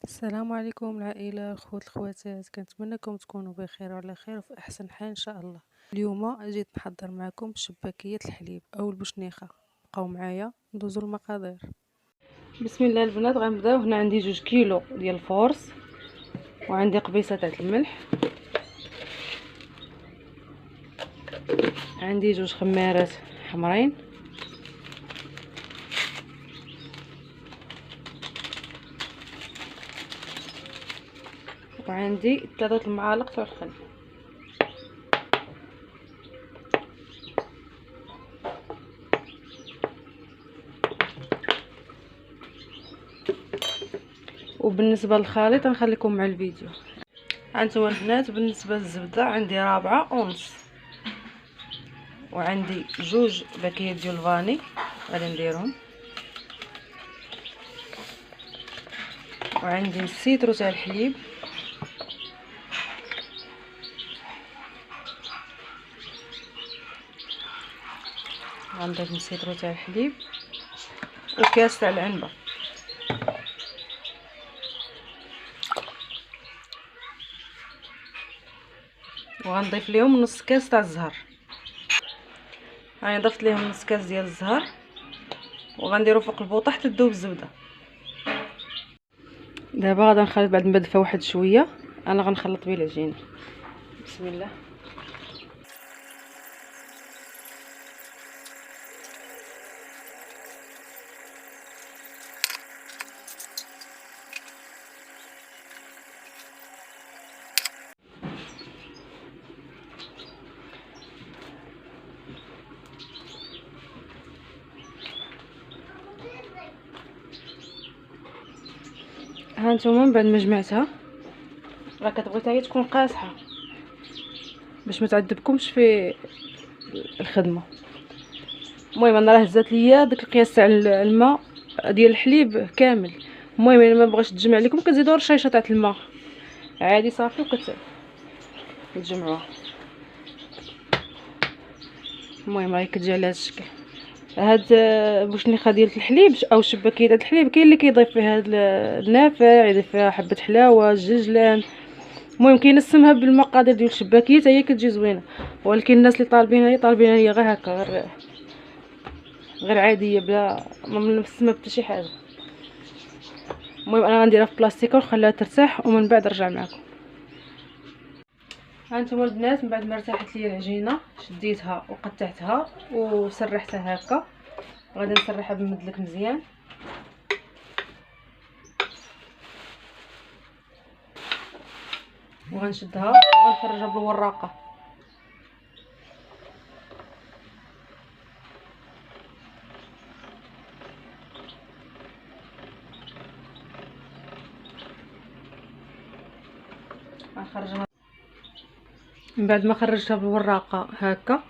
السلام عليكم العائلة خوت الخواتات، كنتمنىكم تكونوا بخير وعلى خير وفي أحسن حال إن شاء الله. اليوم جيت نحضر معكم شباكية الحليب أو البشنيخة. بقاو معايا ندوزو المقادير. بسم الله البنات، غنبداو. هنا عندي 2 كيلو ديال الفورص، وعندي قبيصة تاع الملح، عندي 2 خمارات حمرين، وعندي 3 المعالق تاع الخل. وبالنسبه للخليط نخليكم مع الفيديو. هانتوما البنات، بالنسبه للزبده عندي 4.5، وعندي 2 باكيات ديال الفاني غادي نديرهم، وعندي نص لتر تاع الحليب، غنضيف نص لتر تاع الحليب، وكاس تاع العنبه، وغنضيف ليهم نص كاس تاع الزهر. هاني ضفت ليهم نص كاس ديال الزهر، وغنديرو فوق البوطه حتى تذوب الزبده. دابا غادي نخلط بعد ما دفى واحد شويه، انا غنخلط به العجينه. بسم الله. هانتوما من بعد ما جمعتها، راه كتبغي حتى هي تكون قاصحه باش ما تعذبكمش في الخدمه. المهم انا راه هزات ليا داك القياس تاع الماء ديال الحليب كامل. المهم الا ما بغاش تجمع لكم كتزيدوا رشيشه تاع الماء عادي صافي، وكتجمعوها. المهم راهي كتجي على هذا الشكل. هاد بوشنيخه ديال الحليب او شباكيه ديال الحليب، كاين اللي كيضيف فيها هاد النافع، يضيف فيها حبه حلاوه، الججلان. المهم كينسمها بالمقادير ديال الشباكيه حتى هي كتجي زوينه، ولكن الناس اللي طالبينها هي غير هكا، غير عاديه بلا ما منسمها حتى شي حاجه. المهم انا غنديرها في بلاستيكه ونخليها ترتاح، ومن بعد نرجع معكم. هانتوما البنات، من بعد ما ارتاحت لي العجينه شديتها وقطعتها وسرحتها هكا. غادي نسرحها بالمدلك مزيان، وغنشدها وغنخرجها بالوراقه. غنخرجها من بعد ما خرجتها بالوراقه هكا.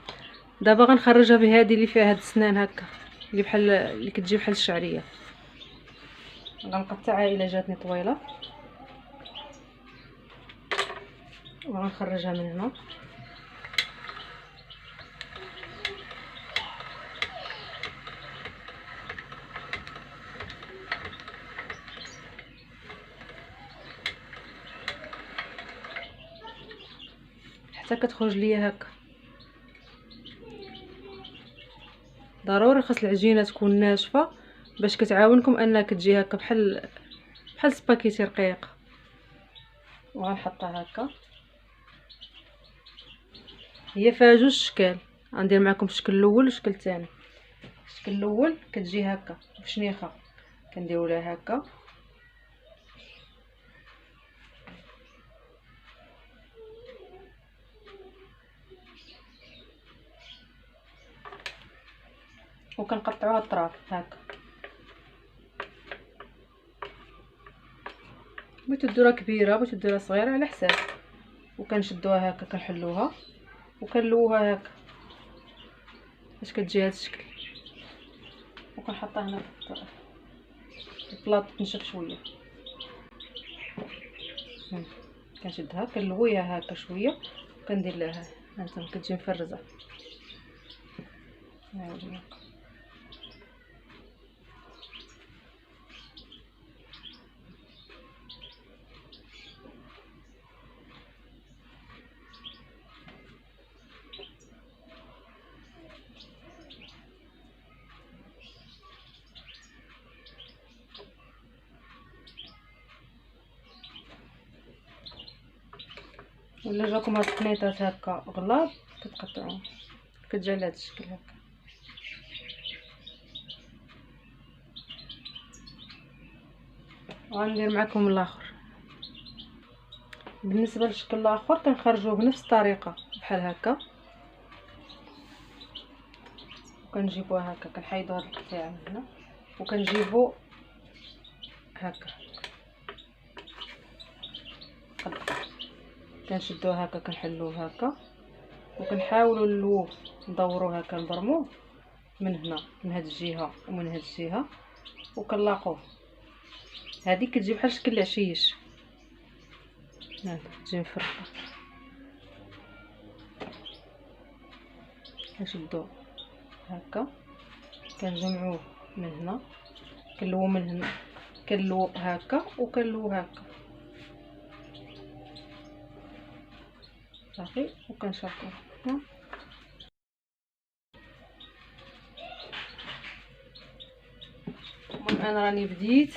دابا غنخرجها بهذه اللي فيها هاد السنان هكا، اللي بحال اللي كتجي بحال الشعريه. غنقطعها الا جاتني طويله، وغنخرجها من هنا. حتى كتخرج ليا هكا. ضروري خاص العجينه تكون ناشفه باش كتعاونكم انها كتجي هكا بحال سباكيتي رقيق. وغنحطها هكا. هي فيها 2 اشكال، غندير معكم الشكل الاول والشكل الثاني. الشكل الاول كتجي هكا بشنيخه، كنديروا لها هكا، وكنقطعوها اطراف هكا. بغيتو ديروها كبيره بغيتو ديروها صغيره على حساب. وكنشدوها هكا، كنحلوها وكنلوها هكا باش كتجي هذا الشكل. وكنحطها هنا في البلاط تنشف شويه. كنشدها كنلويها هكا شويه، وكندير لها هانتوما كتجي مفرزه. ولا جاكم هاد القنيطات هكا غلاظ كتقطعوهم، كتجي على هاد الشكل هكا. وغندير معكم الاخر. بالنسبه للشكل الاخر كنخرجوه بنفس الطريقه بحال هكا، وكنجيبوها هكا، كنحيدو هاد القطيعه من هنا وكنجيبو هكا، كنشدوه هكا، كنحلوه هكا وكنحاولوا نلووه ندوروه هكا، نبرموه من هنا من هاد الجهه ومن هاد الجهه وكنلاقوه. هذه كتجي بحال شكل العشيش، هاك تجي مفرقه. كنشدو هكا، كنجمعوه من هنا، كنلوو من هنا، كنلوو هكا وكنلوو هكا صافي، وكنشرطوه. المهم انا راني بديت،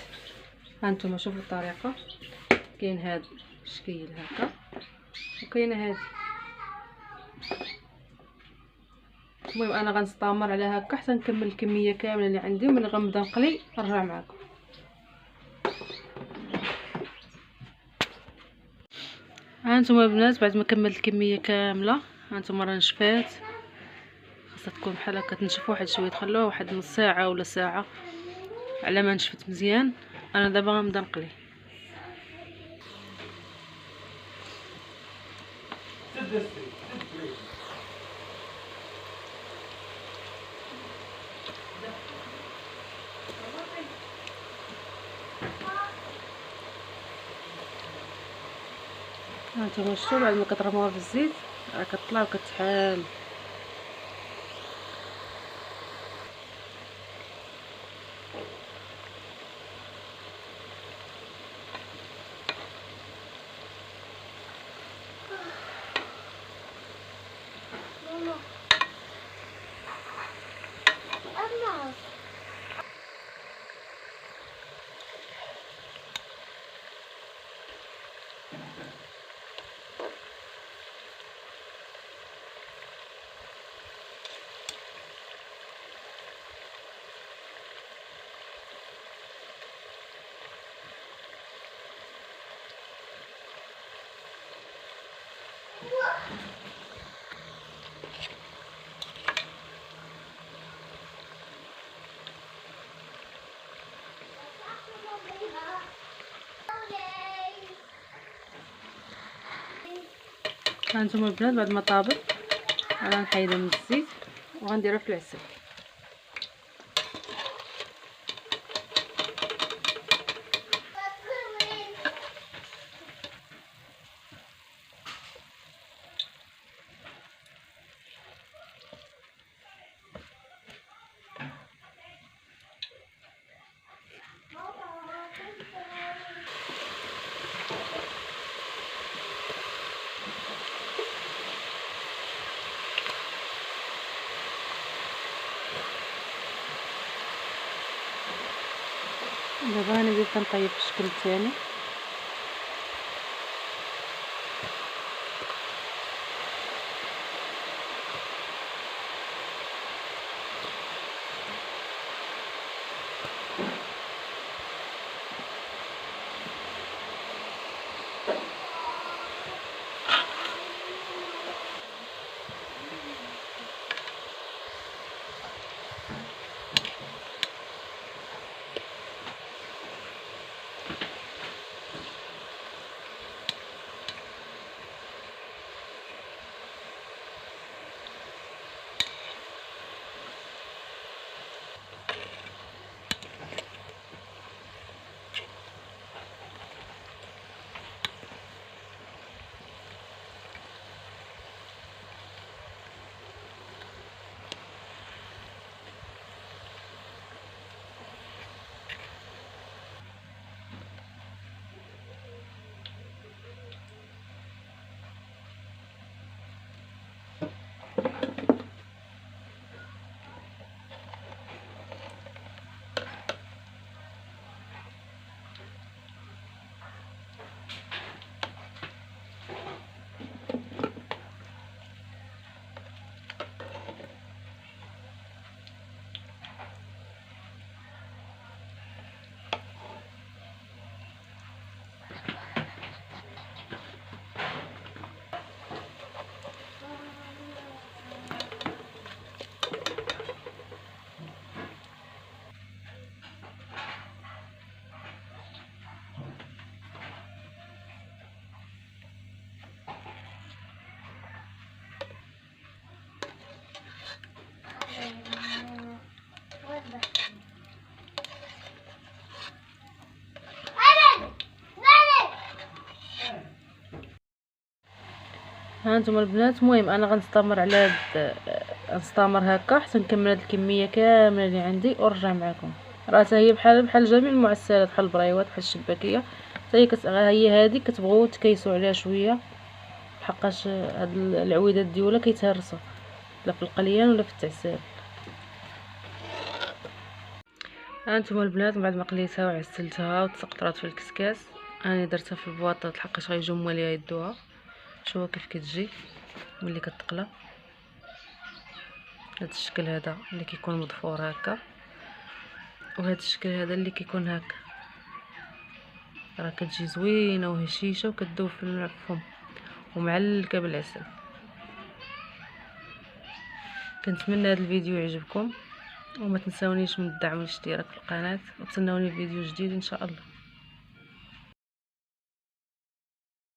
هانتوما شوفوا الطريقه. كاين هاد الشكل هكا وكاينه هادي. المهم انا غنستمر على هكا حتى نكمل الكميه كامله اللي عندي، وملي غنبدا نقلي نرجع معكم. هانتوما البنات بعد ما كملت الكميه كامله، هانتوما راه نشفات، خاصها تكون بحال هكا تنشف واحد شويه، تخلوها واحد نص ساعه ولا ساعه على ما نشفت مزيان. انا دابا غنبدا نقلي. هانتوما شفتوا بعد ما كترموها في الزيت راه كتطلع وكتحال. هانتوما البنات بعد ما طابت انا نحيدها من الزيت وغنديرها في العسل. دابا غنبدا كنطيب في الشكل الثاني. ها انتم البنات. المهم انا غنستمر على نستمر هكا حتى نكمل هاد الكميه كامله اللي عندي ونرجع معكم. راه هي بحال جميع المعسلات، بحال البريوات بحال الشباكيه، حتى هي هادي كتبغوا تكيسوا عليها شويه، حقاش هاد العويدات ديالها كيتهرسوا لا في القليان ولا في التعسال. ها انتم البنات بعد ما قليتها وعسلتها وتسقطرات في الكسكاس، انا درتها في البواطات لحقاش غيجيو مواليها يدوها. شوفوا كيف كتجي ملي كتقلى. هاد الشكل هذا اللي كيكون مضفور هكا، وهذا الشكل هذا اللي كيكون هكا، راه كتجي زوينه وهشيشه وكتذوب في الفم ومعلكه بالعسل. كنتمنى هذا الفيديو يعجبكم، وما تنساونيش من الدعم والاشتراك في القناه، وتسناوني في فيديو جديد ان شاء الله.